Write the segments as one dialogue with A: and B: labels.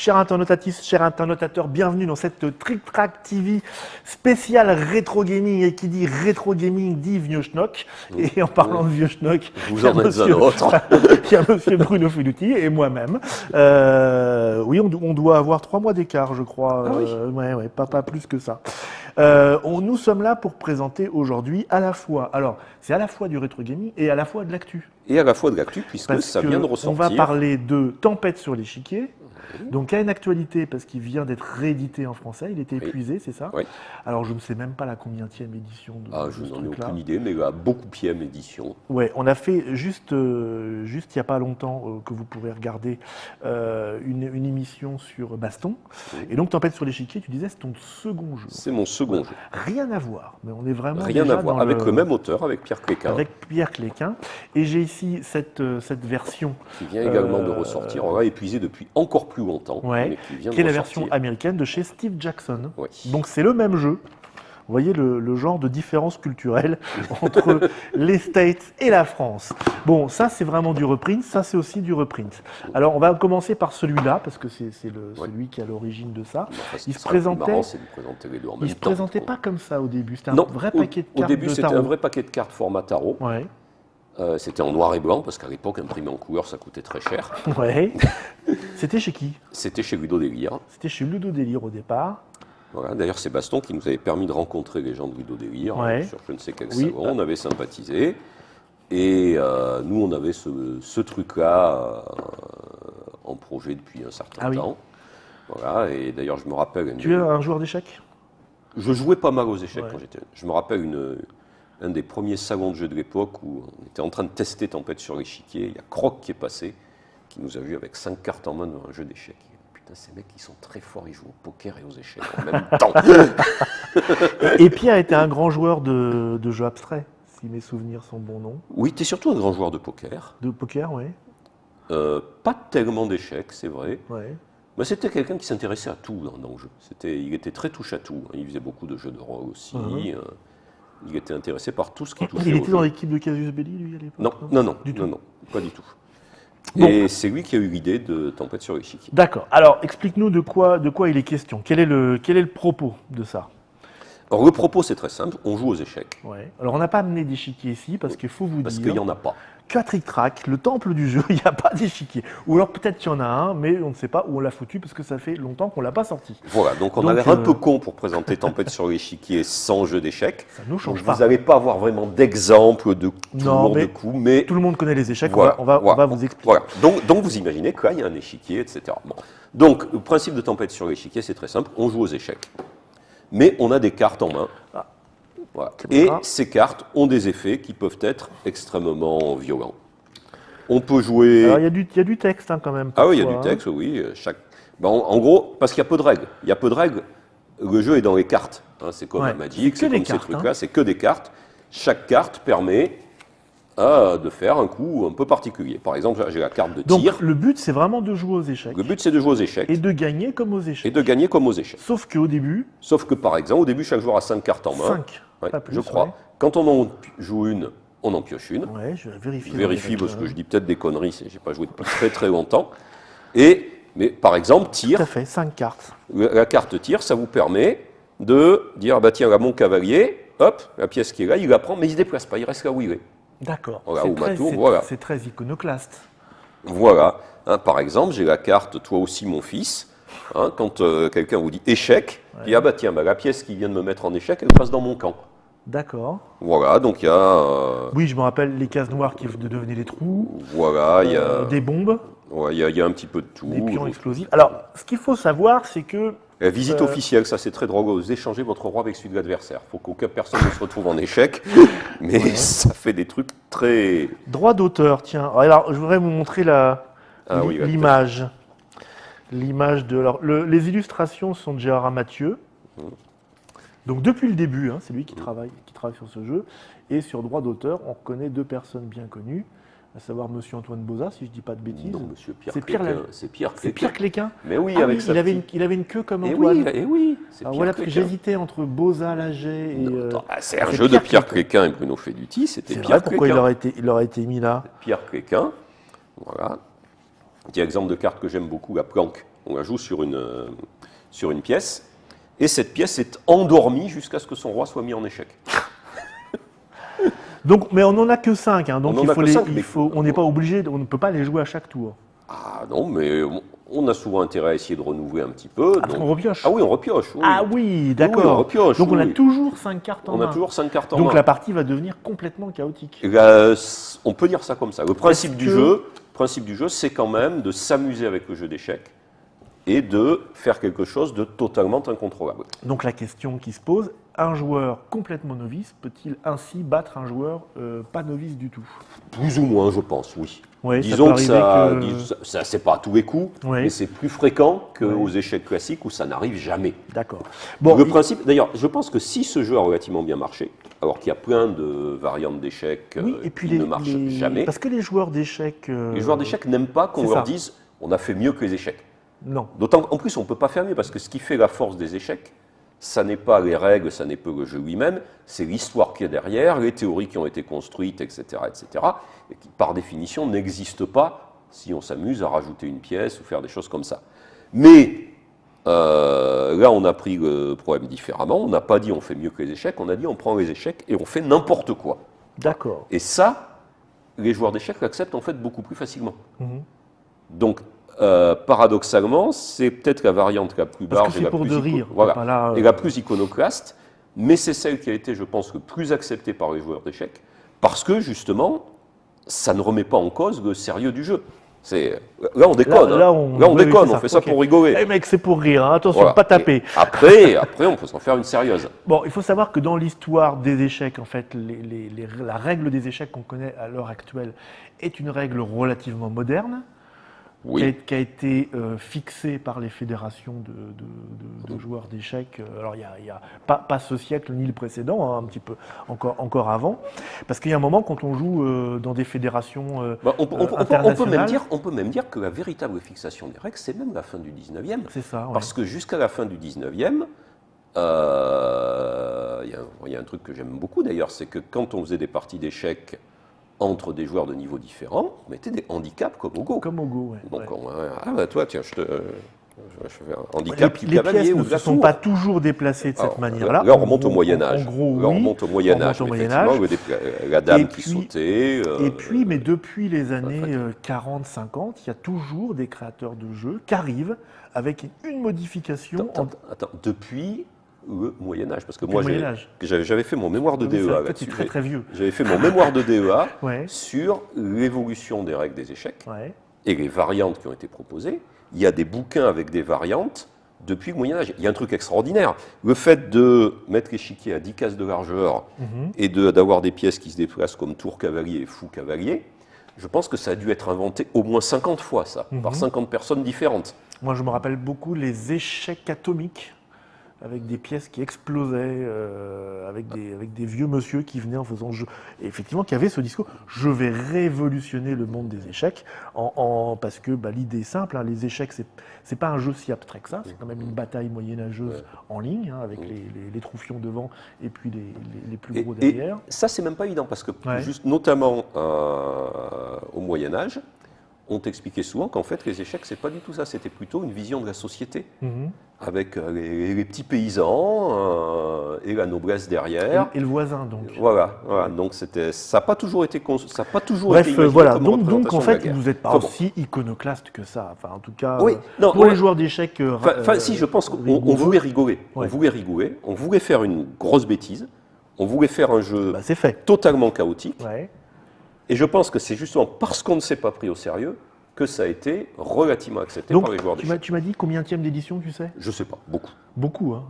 A: chers internautatrices, chers internautateurs, bienvenue dans cette Trick Track TV spéciale rétro gaming. Et qui dit rétro gaming dit vieux schnock. Et en parlant de vieux schnock,
B: vous en êtes un autre.
A: Il y a monsieur Bruno Feluti et moi-même. Oui, on doit avoir 3 mois d'écart, je crois.
B: Ah oui.
A: Ouais, pas plus que ça. Nous sommes là pour présenter aujourd'hui à la fois, alors c'est à la fois du rétro gaming et à la fois de l'actu.
B: Et à la fois de l'actu, puisque
A: Parce
B: ça
A: que
B: vient de ressortir.
A: on va parler de Tempête sur l'échiquier. Donc il y a une actualité parce qu'il vient d'être réédité en français, il était épuisé, c'est ça?
B: Oui.
A: Alors je ne sais même pas la combienième édition de
B: Je
A: ce
B: n'en ai
A: truc-là.
B: aucune idée, mais la beaucoup-pième édition.
A: Ouais, on a fait juste il n'y a pas longtemps que vous pourrez regarder une émission sur Baston.
B: Oui.
A: Et donc Tempête sur l'échiquier, tu disais c'est ton second jeu.
B: C'est mon second jeu.
A: Rien à voir, mais on est vraiment
B: Rien
A: déjà
B: à voir.
A: dans
B: Avec le même auteur, avec Pierre Cléquin,
A: avec Pierre Cléquin. Et j'ai ici cette version
B: qui vient également de ressortir. On l'a épuisé depuis encore plus longtemps.
A: ouais,
B: mais qui vient
A: qui est
B: de
A: la
B: ressortir.
A: version américaine de chez Steve Jackson.
B: Oui.
A: Donc c'est le même jeu. Vous voyez le genre de différence culturelle entre les States et la France. Bon, ça c'est vraiment du reprint, ça c'est aussi du reprint. Alors on va commencer par celui-là, parce que c'est celui qui est à l'origine de ça.
B: Enfin, ce
A: Il
B: qui
A: se
B: serait le plus
A: présentait,
B: marrant, c'est de présenter les deux en
A: il
B: même
A: se
B: temps.
A: présentait pas comme ça au début, c'était un
B: Non,
A: vrai paquet de cartes
B: au début,
A: de
B: c'était
A: tarot.
B: un vrai paquet de cartes format tarot.
A: Ouais,
B: C'était en noir et blanc, parce qu'à l'époque, imprimer en couleur, ça coûtait très cher.
A: ouais. C'était chez qui?
B: C'était chez Ludo Délire.
A: C'était chez Ludo Délire au départ.
B: Voilà. D'ailleurs, c'est Baston qui nous avait permis de rencontrer les gens de Ludo Délire
A: Ouais.
B: sur je ne sais quel
A: Oui.
B: salon. On avait sympathisé. Et nous, on avait ce truc-là en projet depuis un certain
A: Ah oui.
B: temps. Voilà. Et d'ailleurs, je me rappelle...
A: Tu es un joueur d'échecs?
B: Je jouais pas mal aux échecs
A: Ouais.
B: quand j'étais... Je me rappelle un des premiers salons de jeux de l'époque où on était en train de tester Tempête sur l'échiquier. Il y a Croc qui est passé, qui nous a vu avec 5 cartes en main dans un jeu d'échecs. Putain, ces mecs, ils sont très forts, ils jouent au poker et aux échecs en même temps.
A: Et Pierre était un grand joueur de jeux abstraits, si mes souvenirs sont bons, non?
B: Oui, tu es surtout un grand joueur de poker.
A: De poker, oui.
B: Pas tellement d'échecs, c'est vrai.
A: Ouais.
B: Mais c'était quelqu'un qui s'intéressait à tout dans le jeu. Il était très touche à tout. Il faisait beaucoup de jeux de rôle aussi. Il était intéressé par tout ce qui touchait
A: Il
B: au
A: était
B: jeu.
A: dans l'équipe de Casus Belli, lui, à l'époque?
B: Non,
A: Du tout.
B: non, pas du tout.
A: Bon.
B: Et c'est lui qui a eu l'idée de Tempête sur l'échiquier.
A: D'accord. Alors, explique-nous de quoi il est question. Quel est le propos de ça?
B: Alors le propos, c'est très simple. On joue aux échecs.
A: Ouais. Alors, on n'a pas amené d'échiquier ici, parce qu'il faut vous
B: Parce
A: dire
B: qu'il n'y en a pas.
A: qu'à Trick Track, le temple du jeu, il n'y a pas d'échiquier. Ou alors, peut-être qu'il y en a un, mais on ne sait pas où on l'a foutu, parce que ça fait longtemps qu'on ne l'a pas sorti.
B: Voilà, donc on
A: Donc,
B: a l'air un peu con pour présenter Tempête sur l'échiquier sans jeu d'échecs.
A: Ça ne nous change
B: Donc
A: pas.
B: vous n'allez pas avoir vraiment d'exemple de tour de coups, mais
A: Tout le monde connaît les échecs,
B: voilà,
A: on va vous expliquer.
B: Voilà. Donc vous imaginez qu'il y a un échiquier, etc. Bon. Donc le principe de Tempête sur l'échiquier, c'est très simple. On joue aux échecs. Mais on a des cartes en main.
A: Ah.
B: Voilà.
A: C'est
B: Et
A: pas.
B: ces cartes ont des effets qui peuvent être extrêmement violents. On peut jouer...
A: Alors, il y a du texte quand même.
B: Ah oui, il y a
A: parfois,
B: du texte, oui. En gros, parce qu'il y a peu de règles. Il y a peu de règles. Le jeu est dans les cartes. C'est comme
A: Ouais.
B: un Magic,
A: C'est
B: c'est
A: que des
B: comme ces
A: cartes,
B: trucs-là. C'est que des cartes. Chaque carte permet de faire un coup un peu particulier. Par exemple, j'ai la carte de
A: Donc,
B: tir.
A: le but, c'est vraiment de jouer aux échecs.
B: Le but, c'est de jouer aux échecs
A: Et de gagner comme aux échecs.
B: et de gagner comme aux échecs.
A: Sauf qu'au début,
B: Sauf que, par exemple, au début, chaque joueur a 5 cartes en main.
A: 5,
B: Ouais,
A: pas plus.
B: je crois.
A: Ouais.
B: Quand on en joue une, on en pioche une.
A: Ouais, je vais vérifier.
B: Je vérifie parce que je dis peut-être des conneries, j'ai pas joué depuis très très longtemps. Mais par exemple,
A: Tout
B: tir,
A: à fait, 5 cartes.
B: la carte tir, ça vous permet de dire, bah tiens, là, mon cavalier, hop, la pièce qui est là, il la prend, mais il se déplace pas, il reste là où il est.
A: D'accord.
B: Voilà,
A: C'est
B: ou
A: très,
B: Matour,
A: c'est-
B: voilà.
A: c'est très iconoclaste.
B: Voilà. Par exemple, j'ai la carte, toi aussi mon fils, quand quelqu'un vous dit échec, il dit, ah bah tiens, bah, la pièce qui vient de me mettre en échec, elle passe dans mon camp.
A: D'accord.
B: Voilà, donc il y a...
A: Oui, je me rappelle les cases noires qui devenaient des trous,
B: voilà, il y a...
A: des bombes,
B: ouais, il y a un petit peu de tout.
A: des pions explosifs. Alors, ce qu'il faut savoir, c'est que
B: La visite officielle, ça c'est très drôle, vous échangez votre roi avec celui de l'adversaire. Il faut qu'aucune personne ne se retrouve en échec, mais ça fait des trucs très...
A: droit d'auteur, tiens. Alors, je voudrais vous montrer
B: Ah oui,
A: l'image. L'image de... Alors, les illustrations sont de Gérard Mathieu. Donc, depuis le début, c'est lui qui travaille sur ce jeu. Et sur droit d'auteur, on reconnaît 2 personnes bien connues, à savoir Monsieur Antoine Bozat, si je ne dis pas de bêtises.
B: Non, monsieur Pierre
A: C'est Pierre
B: Cléquin.
A: la-
B: C'est Pierre
A: C'est
B: Cléquin.
A: Pierre Cléquin.
B: Mais oui,
A: Ah
B: avec
A: oui,
B: sa
A: il avait une queue comme
B: Et
A: Antoine.
B: oui, c'est
A: Alors
B: Pierre
A: voilà, parce que
B: Cléquin.
A: j'hésitais entre Bozat, Laget et...
B: C'est un
A: c'est
B: jeu de
A: Pierre
B: Pierre
A: Cléquin.
B: Cléquin et Bruno Feluti, c'était
A: C'est vrai,
B: Pierre
A: pourquoi
B: Cléquin.
A: il aurait été mis là?
B: Pierre Cléquin, voilà. Petit exemple de carte que j'aime beaucoup, la planque. On la joue sur une pièce, et cette pièce est endormie jusqu'à ce que son roi soit mis en échec.
A: Donc, mais on n'en a que 5, hein, donc
B: On en a que cinq, mais-
A: on n'est pas obligé, on ne peut pas les jouer à chaque tour.
B: Ah non, mais on a souvent intérêt à essayer de renouveler un petit peu.
A: Ah, parce qu'on repioche.
B: Ah oui, on repioche. Oui.
A: Ah oui, d'accord.
B: Oui, on repioche,
A: donc on a
B: oui.
A: toujours 5 cartes en
B: On
A: main.
B: a toujours 5 cartes en
A: Donc
B: main.
A: la partie va devenir complètement chaotique.
B: Et là, on peut dire ça comme ça. Le principe
A: Est-ce
B: du
A: que-
B: jeu, c'est quand même de s'amuser avec le jeu d'échecs et de faire quelque chose de totalement incontrôlable.
A: Donc la question qui se pose, un joueur complètement novice peut-il ainsi battre un joueur pas novice du tout?
B: Plus ou moins, je pense, oui.
A: Ouais,
B: Disons que ça,
A: arriver
B: ça c'est pas à tous les coups,
A: Oui.
B: mais c'est plus fréquent qu'aux
A: Oui.
B: échecs classiques où ça n'arrive jamais.
A: D'accord. Bon,
B: Le principe, d'ailleurs, je pense que si ce jeu a relativement bien marché, alors qu'il y a plein de variantes d'échecs
A: oui, et puis
B: qui ne marchent jamais,
A: Parce que les joueurs d'échecs...
B: les joueurs d'échecs n'aiment pas qu'on
A: c'est
B: leur
A: ça.
B: dise on a fait mieux que les échecs.
A: Non.
B: D'autant qu'en plus, on ne peut pas faire mieux, parce que ce qui fait la force des échecs, ça n'est pas les règles, ça n'est pas le jeu lui-même, c'est l'histoire qui est derrière, les théories qui ont été construites, etc., et qui, par définition, n'existent pas si on s'amuse à rajouter une pièce ou faire des choses comme ça. Mais là, on a pris le problème différemment. On n'a pas dit on fait mieux que les échecs, on a dit on prend les échecs et on fait n'importe quoi.
A: D'accord.
B: Et ça, les joueurs d'échecs l'acceptent en fait beaucoup plus facilement.
A: Mhm.
B: Donc, paradoxalement, c'est peut-être la variante la plus
A: Parce que
B: large et
A: c'est
B: la
A: pour
B: plus
A: de rire.
B: voilà,
A: Pas là,
B: et la plus iconoclaste, mais c'est celle qui a été, je pense, le plus acceptée par les joueurs d'échecs, parce que justement, ça ne remet pas en cause le sérieux du jeu. Là, on déconne.
A: Là,
B: hein.
A: on
B: déconne,
A: c'est
B: on fait ça
A: ok.
B: pour rigoler.
A: Eh mec, c'est pour rire, hein. Attention,
B: Voilà.
A: pas taper.
B: Et après, on peut s'en faire une sérieuse.
A: Bon, il faut savoir que dans l'histoire des échecs, en fait, la règle des échecs qu'on connaît à l'heure actuelle est une règle relativement moderne,
B: Oui.
A: qui a été fixée par les fédérations de joueurs d'échecs. Alors, il y a pas ce siècle ni le précédent, hein, un petit peu encore avant, parce qu'il y a un moment quand on joue dans des fédérations
B: On peut
A: internationales,
B: même dire que la véritable fixation des règles, c'est même la fin du 19e.
A: c'est ça. Ouais.
B: Parce que jusqu'à la fin du 19e, il y a un truc que j'aime beaucoup d'ailleurs, c'est que quand on faisait des parties d'échecs entre des joueurs de niveaux différents, on mettait des handicaps comme au Go.
A: Comme au Go, ouais.
B: Donc,
A: Ouais.
B: toi, tiens, je fais un handicap du
A: Les
B: cavalier
A: pièces
B: ou
A: ne
B: de
A: se
B: la
A: sont
B: tour.
A: pas toujours déplacées de cette
B: Alors,
A: manière-là.
B: Là, on remonte au
A: En
B: Moyen-Âge.
A: gros,
B: Là, on
A: oui.
B: remonte au Moyen-Âge.
A: On remonte au
B: Effectivement,
A: Moyen-Âge.
B: la dame
A: Et
B: qui
A: puis-
B: sautait.
A: Et puis, mais depuis les années 40-50, il y a toujours des créateurs de jeux qui arrivent avec une modification.
B: Attends, depuis le Moyen-Âge, parce que
A: Depuis
B: moi,
A: le Moyen-Âge.
B: j'avais fait mon mémoire de
A: Oui, c'est
B: DEA
A: vrai que
B: là-dessus.
A: c'est très très vieux.
B: J'avais fait mon mémoire de DEA
A: Ouais.
B: sur l'évolution des règles des échecs
A: Ouais.
B: et les variantes qui ont été proposées. Il y a des bouquins avec des variantes depuis le Moyen-Âge. Il y a un truc extraordinaire. Le fait de mettre l'échiquier à 10 cases de largeur
A: Mhm.
B: et d'avoir des pièces qui se déplacent comme tour cavalier et fou cavalier, je pense que ça a dû être inventé au moins 50 fois, ça, par 50 personnes différentes.
A: Moi, je me rappelle beaucoup les échecs atomiques avec des pièces qui explosaient, avec des vieux monsieur qui venaient en faisant jeu. Et effectivement, qui avait ce discours je vais révolutionner le monde des échecs, parce que l'idée est simple, hein, les échecs, c'est pas un jeu si abstrait que ça, c'est quand même une bataille moyenâgeuse en ligne, hein, avec les troufions devant et puis les plus gros
B: Et
A: derrière.
B: ça, c'est même pas évident, parce que
A: Ouais.
B: juste notamment au Moyen-Âge, on t'expliquait souvent qu'en fait, les échecs, c'est pas du tout ça, c'était plutôt une vision de la société,
A: Mhm.
B: avec les petits paysans et la noblesse derrière.
A: Et le voisin, donc.
B: Voilà. Donc ça n'a pas toujours été
A: Bref,
B: imaginé
A: voilà.
B: comme
A: Donc en
B: représentation de la
A: fait,
B: guerre.
A: vous n'êtes pas
B: Enfin, bon.
A: aussi iconoclaste que ça. Enfin, en tout cas,
B: Oui, non,
A: pour
B: ouais.
A: les joueurs d'échecs.
B: Si, je pense qu'on
A: rigoureux,
B: voulait rigoler.
A: Ouais.
B: On voulait faire une grosse bêtise. On voulait faire un jeu
A: c'est fait.
B: totalement chaotique.
A: Ouais.
B: Et je pense que c'est justement parce qu'on ne s'est pas pris au sérieux que ça a été relativement accepté
A: Donc,
B: par les joueurs d'échecs.
A: tu m'as dit combienième d'édition, tu sais?
B: Je sais pas, beaucoup.
A: Beaucoup, hein.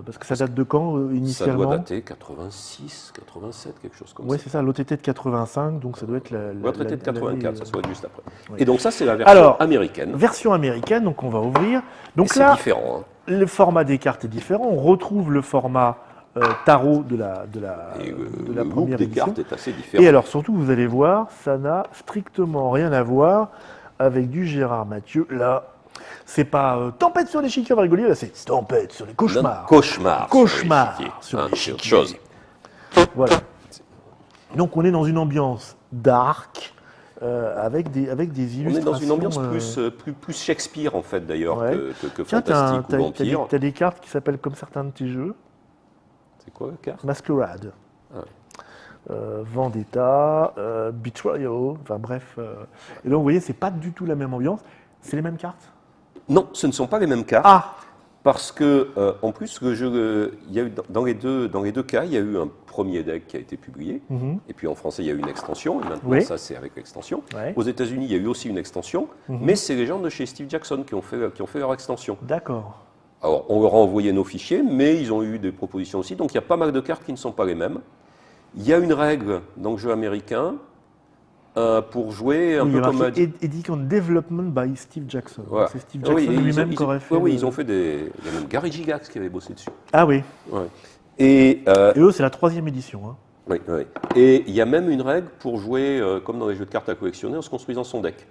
A: Parce que ça date de quand,
B: Ça
A: initialement?
B: doit dater 86, 87, quelque chose comme
A: Oui,
B: ça.
A: c'est ça, l'OTT de 85, donc ça doit être
B: Le traité de 84, ça
A: l'année,
B: doit être juste après.
A: oui.
B: Et donc ça, c'est la version
A: Alors,
B: américaine.
A: version américaine, donc on va ouvrir.
B: Et
A: Donc
B: c'est
A: là,
B: différent. Hein.
A: le format des cartes est différent. On retrouve le format tarot de la
B: Et
A: de la
B: le look
A: première
B: des
A: édition.
B: cartes est assez différent.
A: Et alors surtout, vous allez voir, ça n'a strictement rien à voir avec du Gérard Mathieu. Là, c'est pas tempête sur l'échiquier, on va rigoler, là c'est tempête sur les cauchemars.
B: Cauchemar.
A: Cauchemar
B: sur
A: sur
B: l'échiquier.
A: l'échiquier.
B: C'est autre chose.
A: Voilà. Donc on est dans une ambiance dark, avec des
B: On
A: illustrations.
B: est dans une ambiance plus Shakespeare, en fait, d'ailleurs,
A: Ouais.
B: que
A: Tiens,
B: fantastique ou vampire.
A: t'as des cartes qui s'appellent comme certains de tes jeux.
B: C'est quoi la carte?
A: Masquerade.
B: Ah ouais.
A: Vendetta, Betrayal, enfin bref. Et là, vous voyez, c'est pas du tout la même ambiance. C'est les mêmes cartes.
B: Non, ce ne sont pas les mêmes cartes.
A: Ah,
B: Parce que, en plus, il y a eu, dans les deux cas, il y a eu un premier deck qui a été publié.
A: Mhm.
B: Et puis en français, il y a eu une extension. Et maintenant,
A: Oui.
B: ça, c'est avec l'extension.
A: Ouais.
B: Aux États-Unis, il y a eu aussi une extension. Mais c'est les gens de chez Steve Jackson qui ont fait leur extension.
A: D'accord.
B: Alors, on leur a envoyé nos fichiers, mais ils ont eu des propositions aussi. Donc, il y a pas mal de cartes qui ne sont pas les mêmes. Il y a une règle dans le jeu américain pour jouer un
A: Oui, il y
B: peu
A: a
B: comme...
A: marqué Edition Development by Steve Jackson.
B: Voilà.
A: C'est Steve
B: Ah oui,
A: Jackson
B: et
A: lui-même qui aurait fait.
B: oui, ils ont fait des... Il y a même Gary Gygax qui avait bossé dessus.
A: Ah oui.
B: Ouais. Et,
A: Et eux, c'est la 3e édition. Hein.
B: oui, oui. Et il y a même une règle pour jouer, comme dans les jeux de cartes à collectionner, en se construisant son deck.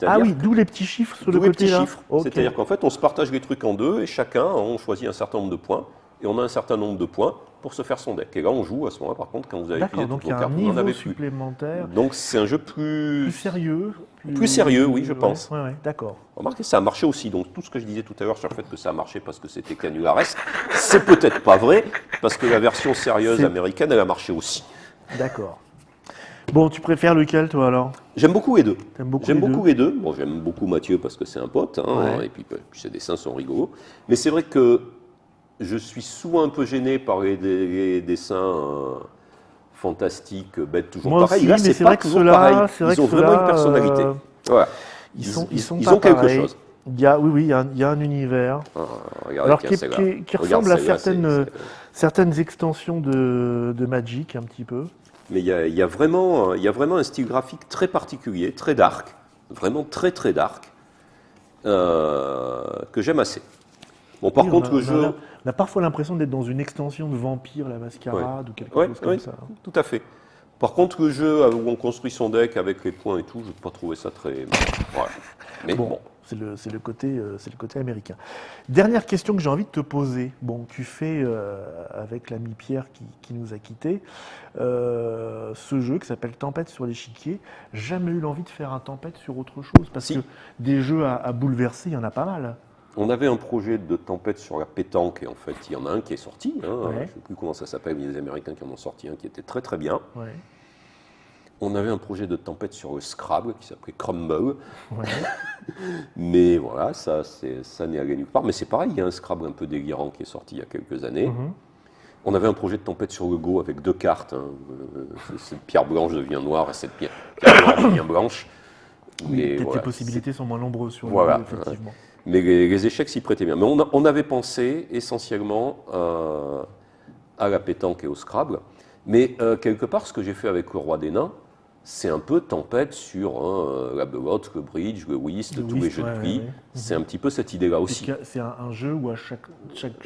A: Ah oui, d'où les petits chiffres sur le
B: d'où les
A: côté
B: petits
A: là.
B: chiffres.
A: Ok.
B: C'est-à-dire qu'en fait, on se partage les trucs en deux et chacun, on choisit un certain nombre de points et on a un certain nombre de points pour se faire son deck. Et là, on joue à ce moment-là, par contre, quand vous avez
A: D'accord,
B: utilisé
A: donc
B: toutes
A: il y
B: vos
A: a un
B: cartes, vous n'en
A: niveau
B: avez plus.
A: supplémentaire,
B: Donc c'est un jeu
A: plus sérieux.
B: Plus sérieux, oui, je
A: ouais,
B: pense.
A: Ouais, d'accord.
B: Remarquez, ça a marché aussi. Donc tout ce que je disais tout à l'heure sur le fait que ça a marché parce que c'était canularesque, c'est peut-être pas vrai, parce que la version sérieuse
A: C'est-
B: américaine, elle a marché aussi.
A: D'accord. Bon, tu préfères lequel toi alors?
B: J'aime beaucoup les deux.
A: T'aimes beaucoup
B: J'aime
A: les
B: beaucoup
A: deux
B: les deux. Bon, j'aime beaucoup Mathieu parce que c'est un pote, hein,
A: Ouais.
B: et puis ses dessins sont rigolos. Mais c'est vrai que je suis souvent un peu gêné par les dessins fantastiques, bêtes, toujours
A: Moi
B: pareil.
A: aussi,
B: Là,
A: mais
B: c'est
A: c'est
B: pas
A: vrai que
B: toujours
A: ceux-là,
B: pareil.
A: c'est vrai
B: Ils ont
A: que
B: vraiment
A: ceux-là,
B: une personnalité. Voilà.
A: Ils sont
B: ils
A: pas
B: ont quelque
A: pareils.
B: chose.
A: Il y a, oui, il y a un univers.
B: Ah, regardez,
A: Alors
B: tiens,
A: qui,
B: celle-là.
A: qui
B: Regarde
A: ressemble à
B: celle-là,
A: certaines extensions de Magic un petit peu.
B: Mais il y a vraiment un style graphique très particulier, très dark, vraiment très très dark, que j'aime assez. Bon, par
A: Oui,
B: contre, le jeu...
A: on a parfois l'impression d'être dans une extension de Vampire, la Mascarade ou quelque
B: Ouais,
A: chose comme
B: ouais,
A: ça.
B: tout à fait. Par contre, le jeu où on construit son deck avec les points et tout, je n'ai pas trouvé ça très... Voilà. Mais bon.
A: C'est le côté américain. Dernière question que j'ai envie de te poser. Bon, tu fais, avec l'ami Pierre qui nous a quittés, ce jeu qui s'appelle Tempête sur l'échiquier. Jamais eu l'envie de faire un Tempête sur autre chose, parce
B: Si.
A: que des jeux à bouleverser, il y en a pas mal.
B: On avait un projet de tempête sur la pétanque, et en fait, il y en a un qui est sorti. Hein,
A: Ouais.
B: je ne sais plus comment ça s'appelle, mais il y a des Américains qui en ont sorti un qui était très très bien.
A: Ouais.
B: On avait un projet de tempête sur le Scrabble qui s'appelait Crumble.
A: Ouais.
B: Mais voilà, ça n'est allé nulle part. Mais c'est pareil, il y a un Scrabble un peu délirant qui est sorti il y a quelques années.
A: Mhm.
B: On avait un projet de tempête sur le Go avec 2 cartes. Hein. Cette pierre blanche devient noire et cette pierre noire devient blanche.
A: Oui,
B: Mais
A: peut-être
B: voilà,
A: les possibilités sont moins nombreuses sur
B: Voilà,
A: le jeu, effectivement.
B: Mais les échecs s'y prêtaient bien. Mais on avait pensé essentiellement à la pétanque et au Scrabble. Mais quelque part, ce que j'ai fait avec le Roi des Nains, c'est un peu tempête sur la belote, le bridge, le whist,
A: Le
B: tous les
A: whist,
B: jeux
A: ouais,
B: de prix.
A: ouais, ouais.
B: C'est un petit peu cette idée-là aussi.
A: C'est un jeu où à chaque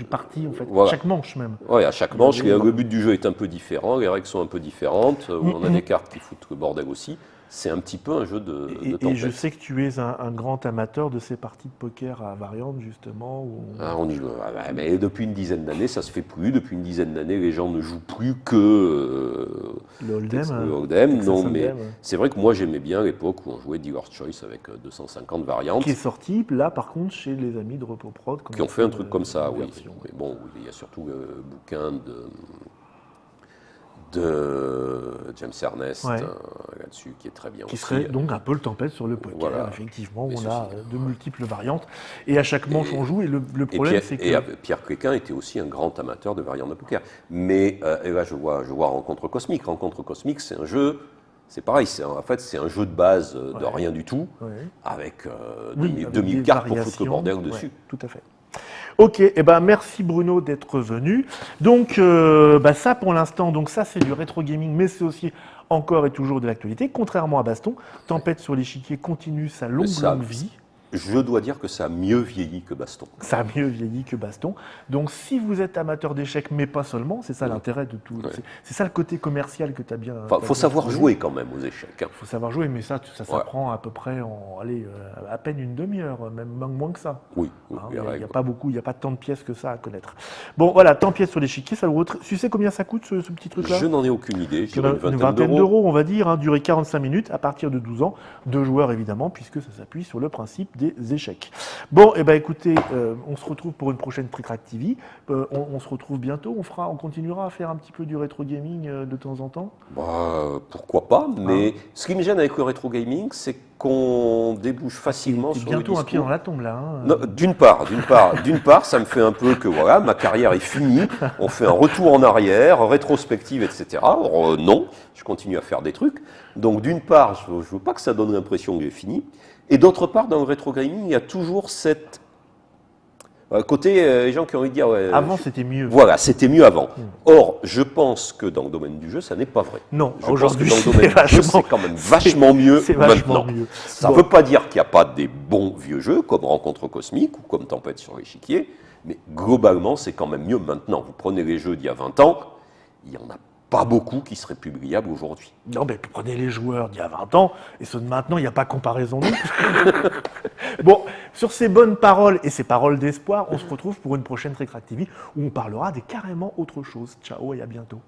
A: partie, en fait,
B: Voilà.
A: chaque manche même.
B: Ouais, à chaque manche,
A: Il y a des-
B: le but du jeu est un peu différent, les règles sont un peu différentes, on a des cartes qui foutent le bordel aussi. C'est un petit peu un jeu de
A: Et
B: tempête.
A: je sais que tu es un grand amateur de ces parties de poker à variantes, justement. Où
B: Ah, on y joue. Ah, bah, mais depuis une dizaine d'années, ça se fait plus. Depuis une dizaine d'années, les gens ne jouent plus que
A: le Hold'em.
B: le Hold'em.
A: Texas
B: Non,
A: Hold'em,
B: mais
A: ouais.
B: c'est vrai que moi j'aimais bien l'époque où on jouait Dealer's Choice avec 250 variantes.
A: Qui est sorti, là, par contre, chez les amis de Repoprod.
B: Qui ont fait un truc comme ça,
A: une
B: oui.
A: version.
B: Mais bon, il y a surtout le bouquin de James Ernest
A: Ouais.
B: là-dessus, qui est très bien
A: Qui
B: aussi.
A: serait donc un peu le tempête sur le poker,
B: Voilà.
A: effectivement, où
B: Mais
A: on
B: ceci
A: a
B: dit,
A: de multiples variantes. Et à chaque manche, on joue. Et le problème, c'est que.
B: Pierre Cléquin était aussi un grand amateur de variantes de poker. Mais et là, je vois Rencontre Cosmique. Rencontre Cosmique, c'est un jeu, c'est pareil, en fait, c'est un jeu de base de
A: Ouais.
B: rien du tout,
A: Ouais.
B: avec
A: Oui, avec
B: 2000
A: des
B: cartes pour foutre le
A: variations.
B: bordel
A: Ouais,
B: dessus.
A: tout à fait. Ok, eh ben merci Bruno d'être venu. Donc ça pour l'instant, donc ça c'est du rétro gaming, mais c'est aussi encore et toujours de l'actualité. Contrairement à Baston, Tempête sur l'échiquier continue sa longue
B: ça,
A: longue vie.
B: je dois dire que ça a mieux vieilli que Baston.
A: Ça a mieux vieilli que Baston. Donc, si vous êtes amateur d'échecs, mais pas seulement, c'est ça l'intérêt de tout.
B: Ouais.
A: C'est ça le côté commercial que tu as bien.
B: Enfin, faut savoir jouer quand même aux échecs. Hein.
A: Il faut savoir jouer, mais ça s'apprend à peu près à peine une demi-heure, même moins que ça.
B: Oui,
A: Hein,
B: les
A: il n'y a
B: règles.
A: pas beaucoup, il n'y a pas tant de pièces que ça à connaître. Bon, voilà, tant de pièces sur l'échiquier. Tu sais combien ça coûte ce petit truc-là?
B: Je n'en ai aucune idée. Je dirais
A: Une vingtaine d'euros, on va dire, hein, durer 45 minutes à partir de 12 ans. 2 joueurs, évidemment, puisque ça s'appuie sur le principe des échecs. Bon, et ben écoutez, on se retrouve pour une prochaine Trick Track TV. On se retrouve bientôt. On continuera à faire un petit peu du rétro gaming de temps en temps.
B: Bah, pourquoi pas, mais ce qui me gêne avec le rétro gaming, c'est qu'on débouche facilement
A: C'est
B: sur le
A: bientôt un pied
B: discours.
A: dans la tombe, là. Hein.
B: Non, d'une part, ça me fait un peu que voilà, ma carrière est finie, on fait un retour en arrière, rétrospective, etc. Or, non, je continue à faire des trucs. Donc d'une part, je ne veux pas que ça donne l'impression que j'ai fini. Et d'autre part, dans le rétro gaming, il y a toujours cette côté, les gens qui ont envie de dire... Ouais,
A: Avant, c'était mieux.
B: Voilà, c'était mieux avant. Or, je pense que dans le domaine du jeu, ça n'est pas vrai.
A: Non,
B: Je pense que
A: aujourd'hui,
B: dans le domaine du jeu, c'est quand même vachement mieux
A: c'est vachement
B: maintenant.
A: mieux.
B: Ça ne
A: Bon.
B: veut pas dire qu'il n'y a pas des bons vieux jeux, comme Rencontre Cosmique ou comme Tempête sur l'échiquier, mais globalement, c'est quand même mieux maintenant. Vous prenez les jeux d'il y a 20 ans, il n'y en a pas beaucoup qui seraient publiables aujourd'hui.
A: Non, mais prenez les joueurs d'il y a 20 ans et ceux de maintenant, il n'y a pas comparaison non plus. Bon, sur ces bonnes paroles et ces paroles d'espoir, on se retrouve pour une prochaine Trick Track TV où on parlera des carrément autre chose. Ciao et à bientôt.